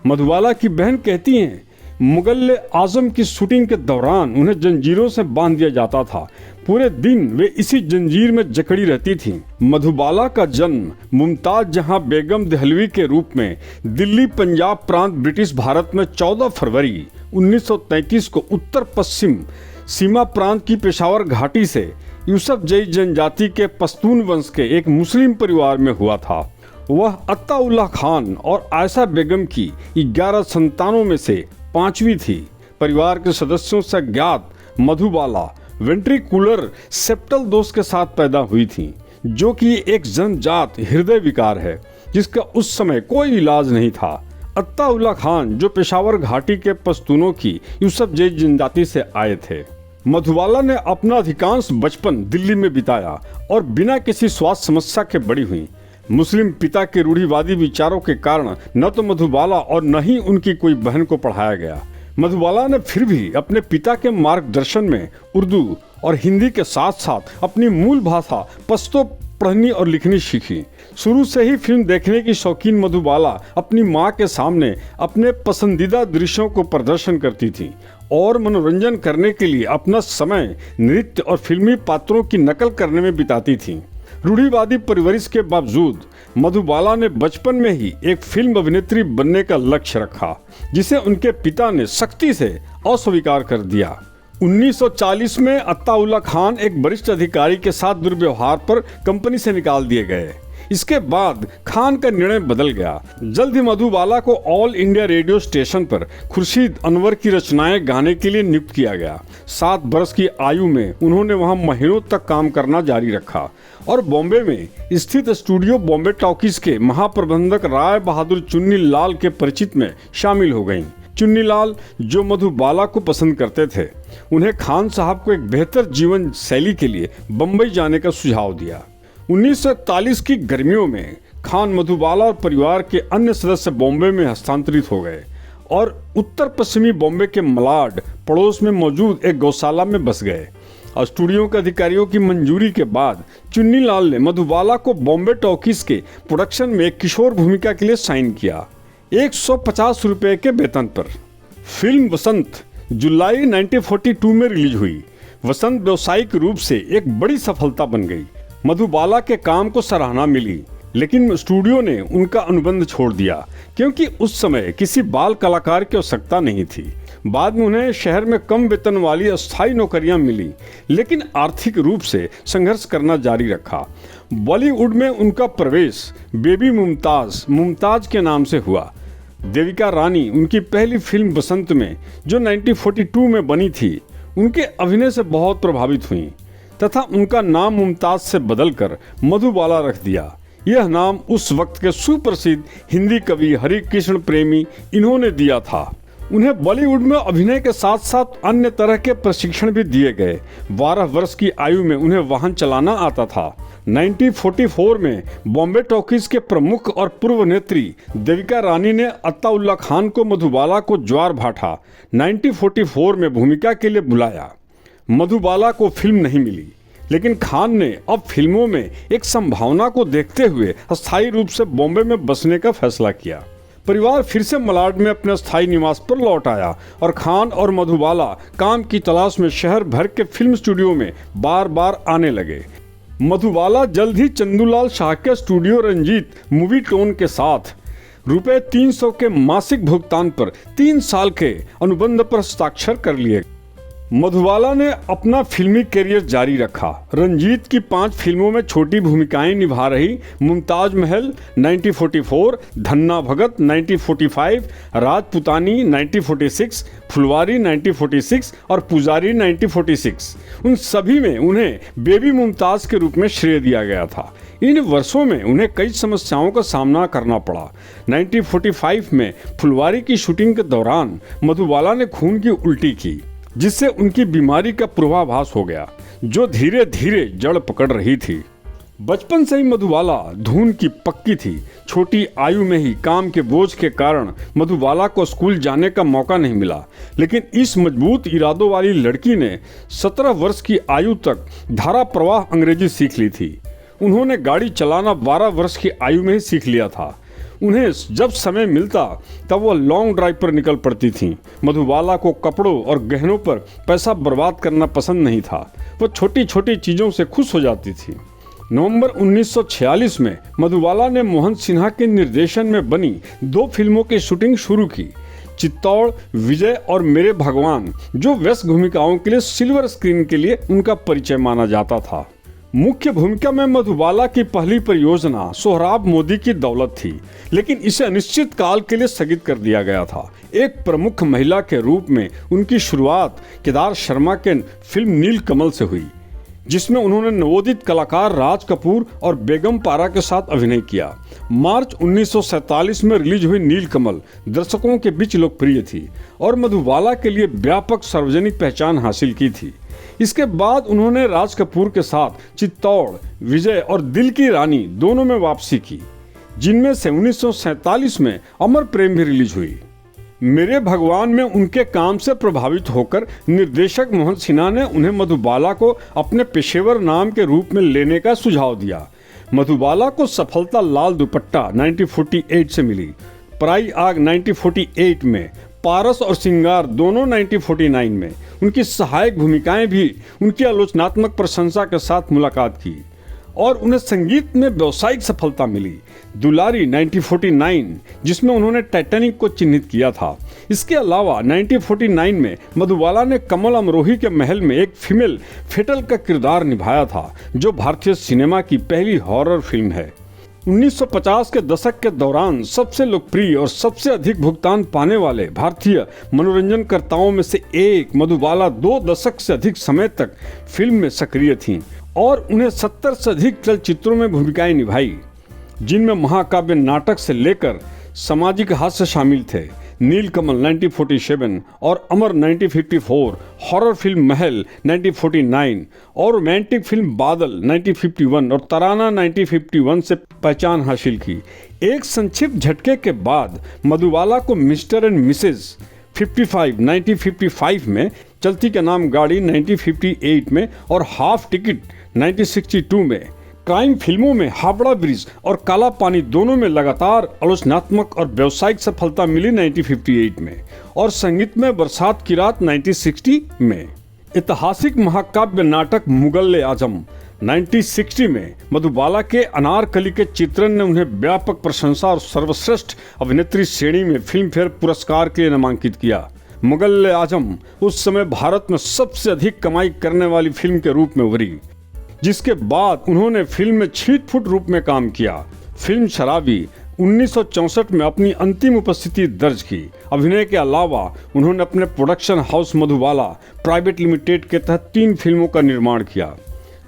मधुबाला की बहन कहती हैं, मुगल आजम की शूटिंग के दौरान उन्हें जंजीरों से बांध दिया जाता था। पूरे दिन वे इसी जंजीर में जकड़ी रहती थीं। मधुबाला का जन्म मुमताज जहां बेगम दहलवी के रूप में दिल्ली पंजाब प्रांत ब्रिटिश भारत में 14 फरवरी 1933 को उत्तर पश्चिम सीमा प्रांत की पेशावर घाटी से यूसुफजई जनजाति के पश्तून वंश के एक मुस्लिम परिवार में हुआ था। वह अत्ताउल्लाह खान और आयशा बेगम की 11 संतानों में से 5वीं थी। परिवार के सदस्यों से ज्ञात मधुबाला वेंट्रिकुलर सेप्टल दोष के साथ पैदा हुई थी, जो कि एक जन्मजात हृदय विकार है जिसका उस समय कोई इलाज नहीं था। अत्ताउल्लाह खान जो पेशावर घाटी के पश्तूनों की यूसुफजई जनजाति से आए थे। मधुबाला ने अपना अधिकांश बचपन दिल्ली में बिताया और बिना किसी स्वास्थ्य समस्या के बड़ी हुई। मुस्लिम पिता के रूढ़िवादी विचारों के कारण न तो मधुबाला और न ही उनकी कोई बहन को पढ़ाया गया। मधुबाला ने फिर भी अपने पिता के मार्गदर्शन में उर्दू और हिंदी के साथ साथ अपनी मूल भाषा पश्तो पढ़नी और लिखनी सीखी। शुरू से ही फिल्म देखने की शौकीन मधुबाला अपनी मां के सामने अपने पसंदीदा दृश्यों को प्रदर्शन करती थी और मनोरंजन करने के लिए अपना समय नृत्य और फिल्मी पात्रों की नकल करने में बिताती थी। रूढ़िवादी परवरिश के बावजूद मधुबाला ने बचपन में ही एक फिल्म अभिनेत्री बनने का लक्ष्य रखा, जिसे उनके पिता ने सख्ती से अस्वीकार कर दिया। 1940 में अत्ताउल्लाह खान एक वरिष्ठ अधिकारी के साथ दुर्व्यवहार पर कंपनी से निकाल दिए गए। इसके बाद खान का निर्णय बदल गया। जल्द ही मधुबाला को ऑल इंडिया रेडियो स्टेशन पर खुर्शीद अनवर की रचनाएं गाने के लिए नियुक्त किया गया। 7 वर्ष की आयु में उन्होंने वहां महीनों तक काम करना जारी रखा और बॉम्बे में स्थित स्टूडियो बॉम्बे टॉकीज के महाप्रबंधक राय बहादुर चुन्नी लाल के परिचित में शामिल हो गईं। चुन्नी लाल जो मधुबाला को पसंद करते थे, उन्हें खान साहब को एक बेहतर जीवन शैली के लिए बम्बई जाने का सुझाव दिया। 1941 की गर्मियों में खान मधुबाला और परिवार के अन्य सदस्य बॉम्बे में हस्तांतरित हो गए और उत्तर पश्चिमी बॉम्बे के मलाड पड़ोस में मौजूद एक गौशाला में बस गए। और स्टूडियो के अधिकारियों की मंजूरी के बाद चुन्नी लाल ने मधुबाला को बॉम्बे टॉकीज के प्रोडक्शन में एक किशोर भूमिका के लिए साइन किया, 150 रुपए के वेतन पर। फिल्म वसंत जुलाई 1942 में रिलीज हुई। वसंत व्यावसायिक रूप से एक बड़ी सफलता बन गई। मधुबाला के काम को सराहना मिली, लेकिन स्टूडियो ने उनका अनुबंध छोड़ दिया क्योंकि उस समय किसी बाल कलाकार की आवश्यकता नहीं थी। बाद में उन्हें शहर में कम वेतन वाली अस्थायी नौकरियां मिली, लेकिन आर्थिक रूप से संघर्ष करना जारी रखा। बॉलीवुड में उनका प्रवेश बेबी मुमताज के नाम से हुआ। देविका रानी उनकी पहली फिल्म बसंत में, जो 1942 में बनी थी, उनके अभिनय से बहुत प्रभावित हुई तथा उनका नाम मुमताज से बदलकर मधुबाला रख दिया। यह नाम उस वक्त के सुप्रसिद्ध हिंदी कवि हरिकृष्ण प्रेमी इन्होंने दिया था। उन्हें बॉलीवुड में अभिनय के साथ साथ अन्य तरह के प्रशिक्षण भी दिए गए। 12 वर्ष की आयु में उन्हें वाहन चलाना आता था। 1944 में बॉम्बे टॉकीज के प्रमुख और पूर्व नेत्री देविका रानी ने अत्ताउल्लाह खान को मधुबाला को ज्वार भाटा 1944 में भूमिका के लिए बुलाया। मधुबाला को फिल्म नहीं मिली, लेकिन खान ने अब फिल्मों में एक संभावना को देखते हुए अस्थायी रूप से बॉम्बे में बसने का फैसला किया। परिवार फिर से मलाड में अपने स्थायी निवास पर लौट आया और खान और मधुबाला काम की तलाश में शहर भर के फिल्म स्टूडियो में बार बार आने लगे। मधुबाला जल्द ही चंदूलाल शाह के स्टूडियो रंजीत मूवी टोन के साथ ₹300 के मासिक भुगतान पर 3 साल के अनुबंध पर हस्ताक्षर कर लिए। मधुबाला ने अपना फिल्मी करियर जारी रखा। रंजीत की 5 फिल्मों में छोटी भूमिकाएं निभा रही मुमताज महल 1944, धन्ना भगत 1945, राजपुतानी 1946, फुलवारी 1946 और पुजारी 1946, उन सभी में उन्हें बेबी मुमताज के रूप में श्रेय दिया गया था। इन वर्षों में उन्हें कई समस्याओं का सामना करना पड़ा। 1945 में फुलवारी की शूटिंग के दौरान मधुबाला ने खून की उल्टी की, जिससे उनकी बीमारी का पूर्वाभास हो गया, जो धीरे धीरे जड़ पकड़ रही थी। बचपन से ही मधुबाला धून की पक्की थी। छोटी आयु में ही काम के बोझ के कारण मधुबाला को स्कूल जाने का मौका नहीं मिला, लेकिन इस मजबूत इरादों वाली लड़की ने 17 वर्ष की आयु तक धारा प्रवाह अंग्रेजी सीख ली थी। उन्होंने गाड़ी चलाना 12 वर्ष की आयु में ही सीख लिया था। उन्हें जब समय मिलता तब वह लॉन्ग ड्राइव पर निकल पड़ती थीं। मधुबाला को कपड़ों और गहनों पर पैसा बर्बाद करना पसंद नहीं था। वह छोटी छोटी चीज़ों से खुश हो जाती थी। नवंबर 1946 में मधुबाला ने मोहन सिन्हा के निर्देशन में बनी 2 फिल्मों की शूटिंग शुरू की, चित्तौड़ विजय और मेरे भगवान, जो व्यस्त भूमिकाओं के लिए सिल्वर स्क्रीन के लिए उनका परिचय माना जाता था। मुख्य भूमिका में मधुबाला की पहली परियोजना सोहराब मोदी की दौलत थी, लेकिन इसे अनिश्चित काल के लिए स्थगित कर दिया गया था। एक प्रमुख महिला के रूप में उनकी शुरुआत केदार शर्मा के फिल्म नील कमल से हुई, जिसमें उन्होंने नवोदित कलाकार राज कपूर और बेगम पारा के साथ अभिनय किया। मार्च 1947 में रिलीज हुई नील कमल दर्शकों के बीच लोकप्रिय थी और मधुबाला के लिए व्यापक सार्वजनिक पहचान हासिल की थी। इसके बाद उन्होंने राज कपूर के साथ चित्तौड़ विजय और दिल की रानी दोनों में वापसी की, जिनमें से 1947 में अमर प्रेम भी रिलीज हुई। मेरे भगवान में उनके काम से प्रभावित होकर निर्देशक मोहन सिन्हा ने उन्हें मधुबाला को अपने पेशेवर नाम के रूप में लेने का सुझाव दिया। मधुबाला को सफलता लाल दुपट्टा 1948 से मिली, पराई आग 1948 में, पारस और सिंगार दोनों 1949 में। उनकी सहायक भूमिकाएं भी उनकी आलोचनात्मक प्रशंसा के साथ मुलाकात की और उन्हें संगीत में व्यावसायिक सफलता मिली। दुलारी 1949, जिसमें उन्होंने टाइटैनिक को चिन्हित किया था। इसके अलावा 1949 में मधुबाला ने कमल अमरोही के महल में एक फीमेल फेटल का किरदार निभाया था, जो भारतीय सिनेमा की पहली हॉरर फिल्म है। 1950 के दशक के दौरान सबसे लोकप्रिय और सबसे अधिक भुगतान पाने वाले भारतीय मनोरंजनकर्ताओं में से एक मधुबाला 2 दशक से अधिक समय तक फिल्म में सक्रिय थीं और उन्हें 70 से अधिक चलचित्रों में भूमिकाएं निभाई, जिनमें महाकाव्य नाटक से लेकर सामाजिक हास्य शामिल थे। नील कमल 1947 और अमर 1954, हॉरर फिल्म महल 1949 और रोमांटिक फिल्म बादल 1951 और तराना 1951 से पहचान हासिल की। एक संक्षिप्त झटके के बाद मधुबाला को मिस्टर एंड मिसेज 55 1955 में, चलती का नाम गाड़ी 1958 में और हाफ टिकट 1962 में, क्राइम फिल्मों में हावड़ा ब्रिज और काला पानी दोनों में लगातार आलोचनात्मक और व्यावसायिक सफलता मिली 1958 में, और संगीत में बरसात की रात 1960 में। ऐतिहासिक महाकाव्य नाटक मुगल आजम 1960 में मधुबाला के अनारकली के चित्रण ने उन्हें व्यापक प्रशंसा और सर्वश्रेष्ठ अभिनेत्री श्रेणी में फिल्म फेयर पुरस्कार के लिए नामांकित किया। मुगल आजम उस समय भारत में सबसे अधिक कमाई करने वाली फिल्म के रूप में उभरी, जिसके बाद उन्होंने फिल्म में छीट-फूट रूप में काम किया। फिल्म शराबी 1964 में अपनी अंतिम उपस्थिति दर्ज की। अभिनय के अलावा उन्होंने अपने production house Madhubala private limited के तहत 3 फिल्मों का निर्माण किया,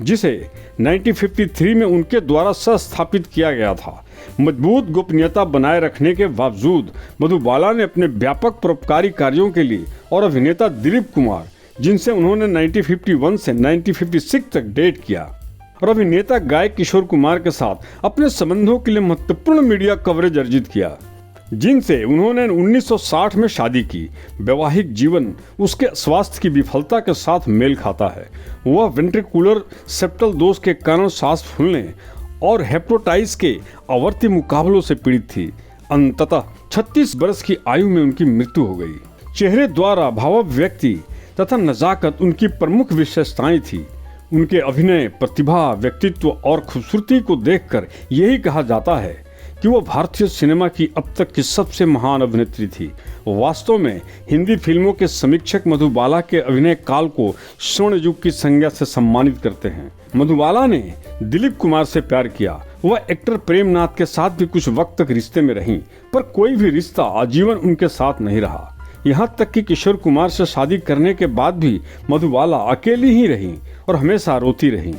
जिसे 1953 में उनके द्वारा सह-स्थापित किया गया था। मजबूत गोपनीयता बनाए रखने के बावजूद मधुबाला ने अपने व्यापक परोपकारी कार्यों के लिए और अभिनेता दिलीप कुमार, जिनसे उन्होंने 1951 से 1956 तक डेट किया, और अभिनेता गायक किशोर कुमार के साथ अपने संबंधों के लिए महत्वपूर्ण मीडिया कवरेज अर्जित किया, जिनसे उन्होंने 1960 में शादी की। वैवाहिक जीवन उसके स्वास्थ्य की विफलता के साथ मेल खाता है। वह वेंट्रिकुलर सेप्टल दोष के कारण सांस फूलने और हेपेटाइटिस के आवर्ती मुकाबलों से पीड़ित थी। अंततः 36 वर्ष की आयु में उनकी मृत्यु हो गई। चेहरे द्वारा भावाभिव्यक्ति तथा नजाकत उनकी प्रमुख विशेषताएं थी। उनके अभिनय, प्रतिभा, व्यक्तित्व और खूबसूरती को देखकर यही कहा जाता है कि वो भारतीय सिनेमा की अब तक की सबसे महान अभिनेत्री थी। वास्तव में हिंदी फिल्मों के समीक्षक मधुबाला के अभिनय काल को स्वर्ण युग की संज्ञा से सम्मानित करते हैं। मधुबाला ने दिलीप कुमार से प्यार किया। वह एक्टर प्रेमनाथ के साथ भी कुछ वक्त तक रिश्ते में रहीं, पर कोई भी रिश्ता आजीवन उनके साथ नहीं रहा। यहाँ तक कि किशोर कुमार से शादी करने के बाद भी मधुबाला अकेली ही रहीं और हमेशा रोती रहीं।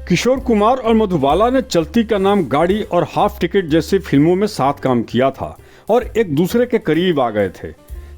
किशोर कुमार और मधुबाला ने चलती का नाम गाड़ी और हाफ टिकट जैसी फिल्मों में साथ काम किया था और एक दूसरे के करीब आ गए थे।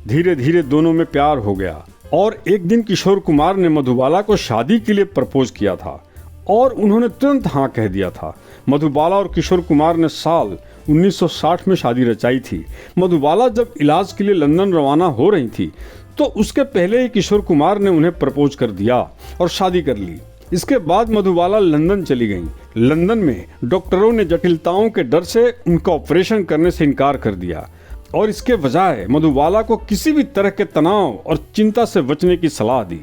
धीरे धीरे दोनों में प्यार हो गया और एक दिन किशोर कुमार ने मधुबाला को शादी के लिए प्रपोज किया था और उन्होंने तुरंत हाँ कह दिया था। मधुबाला और किशोर कुमार ने साल 1960 में शादी रचाई थी। मधुबाला जब इलाज के लिए लंदन रवाना हो रही थी तो उसके पहले ही किशोर कुमार ने उन्हें प्रपोज कर दिया और शादी कर ली। इसके बाद मधुबाला लंदन चली गईं। लंदन में डॉक्टरों ने जटिलताओं के डर से उनका ऑपरेशन करने से इनकार कर दिया और इसके बजाय मधुबाला को किसी भी तरह के तनाव और चिंता से बचने की सलाह दी।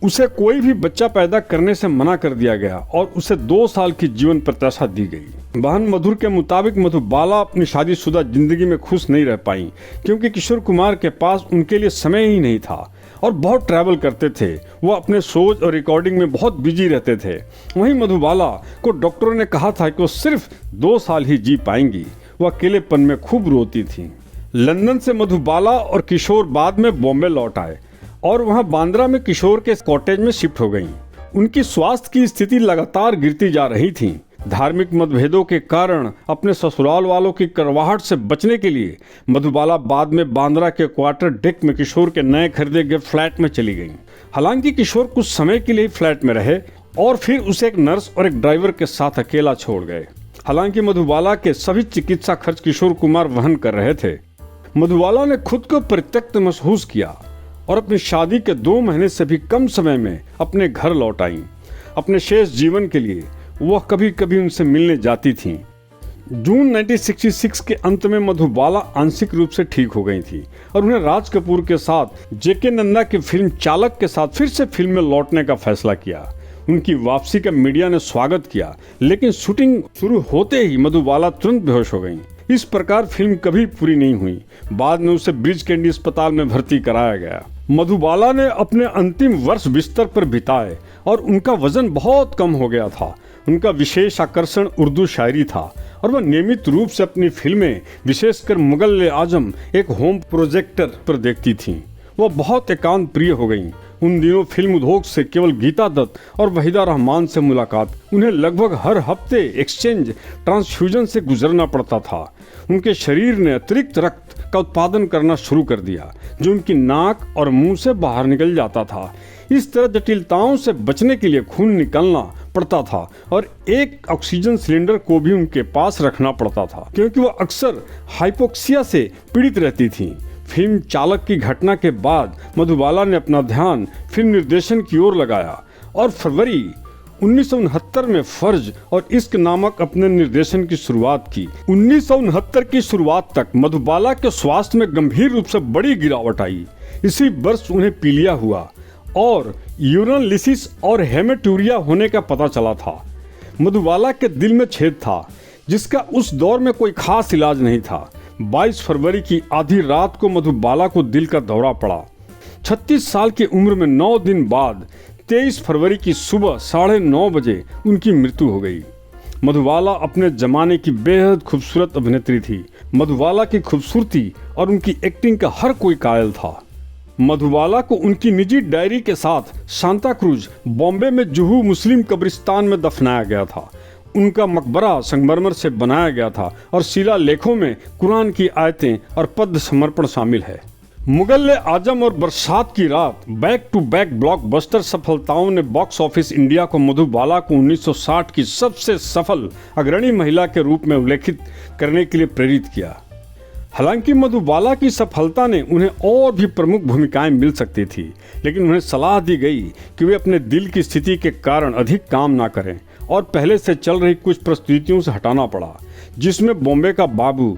उसे कोई भी बच्चा पैदा करने से मना कर दिया गया और उसे 2 साल की जीवन प्रत्याशा दी गई। बहन मधुर के मुताबिक मधुबाला अपनी शादीशुदा जिंदगी में खुश नहीं रह पाई क्योंकि किशोर कुमार के पास उनके लिए समय ही नहीं था और बहुत ट्रैवल करते थे। वो अपने शोज और रिकॉर्डिंग में बहुत बिजी रहते थे। वहीं मधुबाला को डॉक्टरों ने कहा था कि वो सिर्फ 2 साल ही जी पाएंगी। वो अकेलेपन में खूब रोती थी। लंदन से मधुबाला और किशोर बाद में बॉम्बे लौट आए और वहां बांद्रा में किशोर के कॉटेज में शिफ्ट हो गईं। उनकी स्वास्थ्य की स्थिति लगातार गिरती जा रही थी। धार्मिक मतभेदों के कारण अपने ससुराल वालों की करवाहट से बचने के लिए मधुबाला बाद में बांद्रा के क्वार्टर डेक में किशोर के नए खरीदे गए फ्लैट में चली गईं। हालांकि किशोर कुछ समय के लिए फ्लैट में रहे और फिर उसे एक नर्स और एक ड्राइवर के साथ अकेला छोड़ गए। हालांकि मधुबाला के सभी चिकित्सा खर्च किशोर कुमार वहन कर रहे थे। मधुबाला ने खुद को परित्यक्त महसूस किया और अपनी शादी के 2 महीने से भी कम समय में अपने घर लौट आईं। अपने शेष जीवन के लिए वह कभी कभी उनसे मिलने जाती थीं। जून 1966 के अंत में मधुबाला आंशिक रूप से ठीक हो गई थी और उन्हें राज कपूर के साथ जेके नंदा की फिल्म चालक के साथ फिर से फिल्म में लौटने का फैसला किया। उनकी वापसी का मीडिया ने स्वागत किया, लेकिन शूटिंग शुरू होते ही मधुबाला तुरंत बेहोश हो गईं। इस प्रकार फिल्म कभी पूरी नहीं हुई। बाद में उसे ब्रिज कैंडी अस्पताल में भर्ती कराया गया। मधुबाला ने अपने अंतिम वर्ष बिस्तर पर बिताए और उनका वजन बहुत कम हो गया था। उनका विशेष आकर्षण उर्दू शायरी था और वह नियमित रूप से अपनी फिल्में, विशेषकर मुगल-ए-आजम, एक होम प्रोजेक्टर पर देखती थीं। वह बहुत एकांत प्रिय हो गईं। उन दिनों फिल्म उद्योग से केवल गीता दत्त और वहीदा रहमान से मुलाकात। उन्हें लगभग हर हफ्ते एक्सचेंज ट्रांसफ्यूजन से गुजरना पड़ता था। उनके शरीर ने अतिरिक्त रक्त का उत्पादन करना शुरू कर दिया जो उनकी नाक और मुंह से बाहर निकल जाता था। इस तरह जटिलताओं से बचने के लिए खून निकलना पड़ता था और एक ऑक्सीजन सिलेंडर को भी उनके पास रखना पड़ता था क्योंकि वो अक्सर हाइपोक्सिया से पीड़ित रहती थीं। फिल्म चालक की घटना के बाद मधुबाला ने अपना ध्यान फिल्म निर्देशन की ओर लगाया और फरवरी 1969 में फर्ज और इश्क नामक अपने निर्देशन की शुरुआत की। 1969 की शुरुआत तक मधुबाला के स्वास्थ्य में गंभीर रूप से बड़ी गिरावट आई। इसी वर्ष उन्हें पीलिया हुआ और यूरिनल लिसिस और हेमेटूरिया होने का पता चला था। मधुबाला के दिल में छेद था जिसका उस दौर में कोई खास इलाज नहीं था। 22 फरवरी की आधी रात को मधुबाला को दिल का दौरा पड़ा। 36 साल की उम्र में 9 दिन बाद 23 फरवरी की सुबह 9:30 बजे उनकी मृत्यु हो गई। मधुबाला अपने जमाने की बेहद खूबसूरत अभिनेत्री थी। मधुबाला की खूबसूरती और उनकी एक्टिंग का हर कोई कायल था। मधुबाला को उनकी निजी डायरी के साथ सांता क्रूज, बॉम्बे में जुहू मुस्लिम कब्रिस्तान में दफनाया गया था। उनका मकबरा संगमरमर से बनाया गया था और शिलालेखों में कुरान की आयतें और पद्म समर्पण शामिल है। मुगल-ए-आजम और बरसात की रात बैक टू बैक ब्लॉकबस्टर सफलताओं ने बॉक्स ऑफिस इंडिया को मधुबाला को 1960 की सबसे सफल अग्रणी महिला के रूप में उल्लेखित करने के लिए प्रेरित किया। हालांकि मधुबाला की सफलता ने उन्हें और भी प्रमुख भूमिकाएं मिल सकती थी, लेकिन उन्हें सलाह दी गई कि वे अपने दिल की स्थिति के कारण अधिक काम ना करें और पहले से चल रही कुछ प्रस्तुतियों से हटाना पड़ा, जिसमें बॉम्बे का बाबू,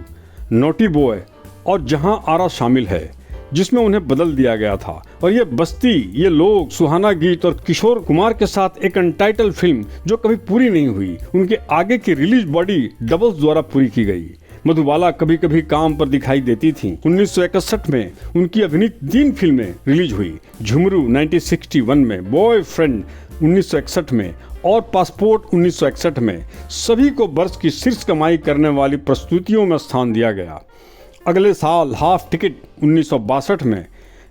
नोटी बॉय और जहां आरा शामिल है, जिसमें उन्हें बदल दिया गया था। और ये बस्ती, ये लोग, सुहाना गीत और किशोर कुमार के साथ एक अनटाइटल फिल्म जो कभी पूरी नहीं हुई, उनके आगे की रिलीज बॉडी डबल्स द्वारा पूरी की गई। मधुबाला कभी कभी काम पर दिखाई देती थीं। 1961 में उनकी अभिनीत 3 फिल्में रिलीज हुई। झुमरू 1961 में, बॉयफ्रेंड 1961 में और पासपोर्ट 1961 में। सभी को वर्ष की शीर्ष कमाई करने वाली प्रस्तुतियों में स्थान दिया गया। अगले साल हाफ टिकट 1962 में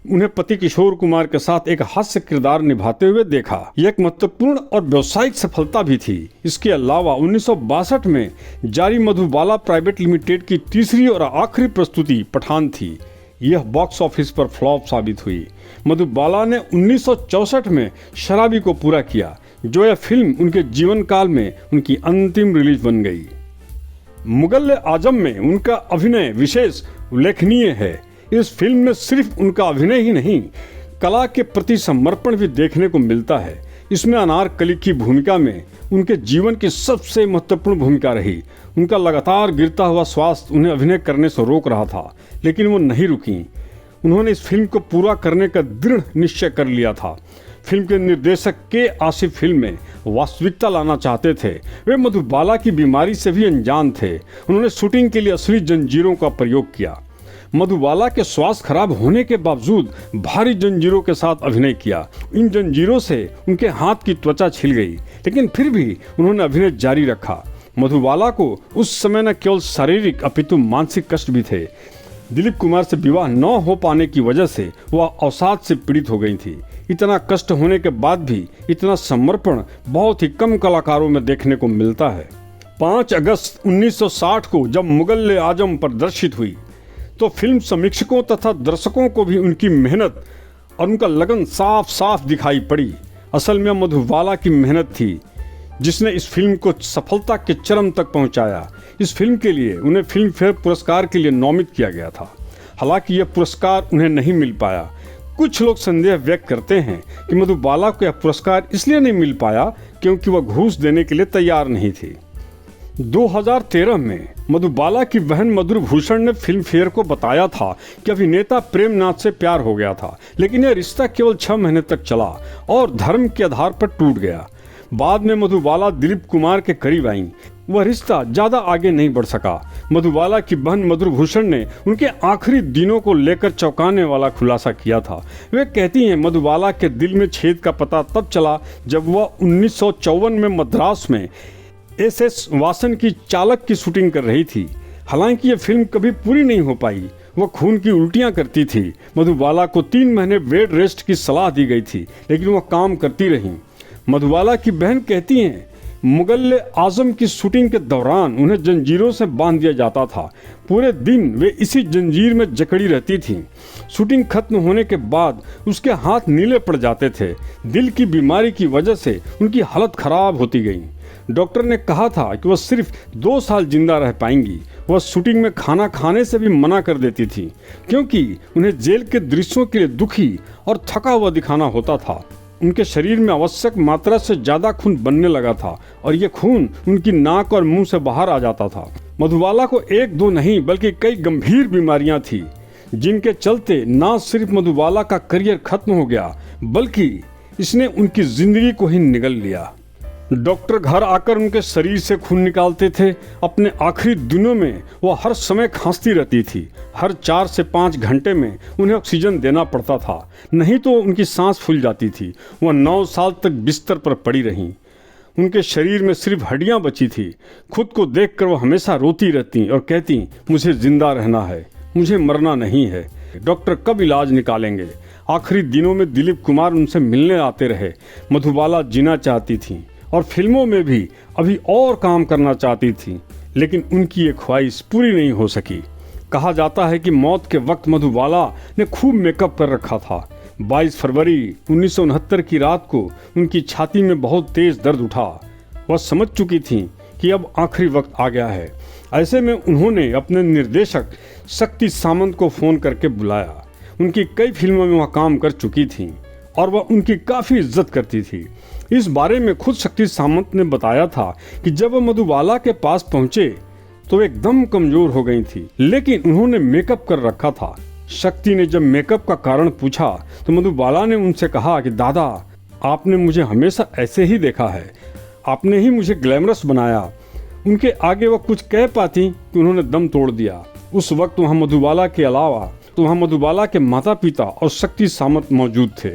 उन्हें पति किशोर कुमार के साथ एक हास्य किरदार निभाते हुए देखा। यह एक महत्वपूर्ण और व्यावसायिक सफलता भी थी। इसके अलावा 1962 में जारी मधुबाला प्राइवेट लिमिटेड की तीसरी और आखिरी प्रस्तुति पठान थी। यह बॉक्स ऑफिस पर फ्लॉप साबित हुई। मधुबाला ने 1964 में शराबी को पूरा किया, जो यह फिल्म उनके जीवन काल में उनकी अंतिम रिलीज बन गई। मुगल-ए-आजम में उनका अभिनय विशेष उल्लेखनीय है। इस फिल्म में सिर्फ उनका अभिनय ही नहीं, कला के प्रति समर्पण भी देखने को मिलता है। इसमें अनारकली की भूमिका में उनके जीवन की सबसे महत्वपूर्ण भूमिका रही। उनका लगातार गिरता हुआ स्वास्थ्य उन्हें अभिनय करने से रोक रहा था, लेकिन वो नहीं रुकी। उन्होंने इस फिल्म को पूरा करने का दृढ़ निश्चय कर लिया था। फिल्म के निर्देशक के आसिफ फिल्म में वास्तविकता लाना चाहते थे। वे मधुबाला की बीमारी से भी अनजान थे। उन्होंने शूटिंग के लिए असली जंजीरों का प्रयोग किया। मधुबाला के स्वास्थ्य खराब होने के बावजूद भारी जंजीरों के साथ अभिनय किया। इन जंजीरों से उनके हाथ की त्वचा छिल गई, लेकिन फिर भी उन्होंने अभिनय जारी रखा। मधुबाला को उस समय न केवल शारीरिक अपितु मानसिक कष्ट भी थे। दिलीप कुमार से विवाह न हो पाने की वजह से वह अवसाद से पीड़ित हो गई थी। इतना कष्ट होने के बाद भी इतना समर्पण बहुत ही कम कलाकारों में देखने को मिलता है। 5 अगस्त 1960 को जब मुगल-ए-आजम प्रदर्शित हुई तो फिल्म समीक्षकों तथा दर्शकों को भी उनकी मेहनत और उनका लगन साफ साफ दिखाई पड़ी। असल में मधुबाला की मेहनत थी जिसने इस फिल्म को सफलता के चरम तक पहुंचाया। इस फिल्म के लिए उन्हें फिल्म फेयर पुरस्कार के लिए नामित किया गया था। हालांकि यह पुरस्कार उन्हें नहीं मिल पाया। कुछ लोग संदेह व्यक्त करते हैं कि मधुबाला को यह पुरस्कार इसलिए नहीं मिल पाया क्योंकि वह घूस देने के लिए तैयार नहीं थी। 2013 में मधुबाला की बहन मधुर भूषण ने फिल्म फेयर को बताया था कि अभिनेता प्रेमनाथ से प्यार हो गया था, लेकिन यह रिश्ता केवल 6 महीने तक चला और धर्म के आधार पर टूट गया। बाद में मधुबाला दिलीप कुमार के करीब आईं। वह रिश्ता ज्यादा आगे नहीं बढ़ सका। मधुबाला की बहन मधुर भूषण ने उनके आखिरी दिनों को लेकर चौंकाने वाला खुलासा किया था। वे कहती हैं, मधुबाला के दिल में छेद का पता तब चला जब वह 1954 में मद्रास में SS वासन की चालक की शूटिंग कर रही थी। हालांकि यह फिल्म कभी पूरी नहीं हो पाई। वह खून की उल्टियां करती थी। मधुबाला को 3 महीने बेड रेस्ट की सलाह दी गई थी, लेकिन वह काम करती रहीं। मधुबाला की बहन कहती हैं, मुगल-ए-आजम की शूटिंग के दौरान उन्हें जंजीरों से बांध दिया जाता था। पूरे दिन वे इसी जंजीर में जकड़ी रहती थीं। शूटिंग खत्म होने के बाद उसके हाथ नीले पड़ जाते थे। दिल की बीमारी की वजह से उनकी हालत खराब होती गई। डॉक्टर ने कहा था कि वह सिर्फ 2 साल जिंदा रह पाएंगी। वह शूटिंग में खाना खाने से भी मना कर देती थी क्योंकि उन्हें जेल के दृश्यों के लिए दुखी और थका हुआ दिखाना होता था। उनके शरीर में आवश्यक मात्रा से ज्यादा खून बनने लगा था और ये खून उनकी नाक और मुंह से बाहर आ जाता था। मधुबाला को 1-2 नहीं बल्कि कई गंभीर बीमारियां थी, जिनके चलते न सिर्फ मधुबाला का करियर खत्म हो गया बल्कि इसने उनकी जिंदगी को ही निगल लिया। डॉक्टर घर आकर उनके शरीर से खून निकालते थे। अपने आखिरी दिनों में वह हर समय खांसती रहती थी। हर 4 से 5 घंटे में उन्हें ऑक्सीजन देना पड़ता था, नहीं तो उनकी सांस फूल जाती थी। वह 9 साल तक बिस्तर पर पड़ी रहीं। उनके शरीर में सिर्फ हड्डियां बची थी। खुद को देखकर वह हमेशा रोती रहती और कहती, मुझे जिंदा रहना है, मुझे मरना नहीं है। डॉक्टर कब इलाज निकालेंगे? आखिरी दिनों में दिलीप कुमार उनसे मिलने आते रहे। मधुबाला जीना चाहती थी और फिल्मों में भी अभी और काम करना चाहती थी, लेकिन उनकी ये ख्वाहिश पूरी नहीं हो सकी। कहा जाता है कि मौत के वक्त मधुबाला ने खूब मेकअप कर रखा था। 22 फरवरी 1969 की रात को उनकी छाती में बहुत तेज दर्द उठा। वह समझ चुकी थी कि अब आखिरी वक्त आ गया है। ऐसे में उन्होंने अपने निर्देशक शक्ति सामंत को फोन करके बुलाया। उनकी कई फिल्मों में वह काम कर चुकी थी और वह उनकी काफी इज्जत करती थी। इस बारे में खुद शक्ति सामंत ने बताया था कि जब वह मधुबाला के पास पहुंचे तो एकदम कमजोर हो गई थी, लेकिन उन्होंने मेकअप कर रखा था। शक्ति ने जब मेकअप का कारण पूछा तो मधुबाला ने उनसे कहा कि दादा, आपने मुझे हमेशा ऐसे ही देखा है, आपने ही मुझे ग्लैमरस बनाया। उनके आगे वह कुछ कह पाती कि उन्होंने दम तोड़ दिया। उस वक्त वहाँ मधुबाला के अलावा वहाँ मधुबाला के माता पिता और शक्ति सामंत मौजूद थे।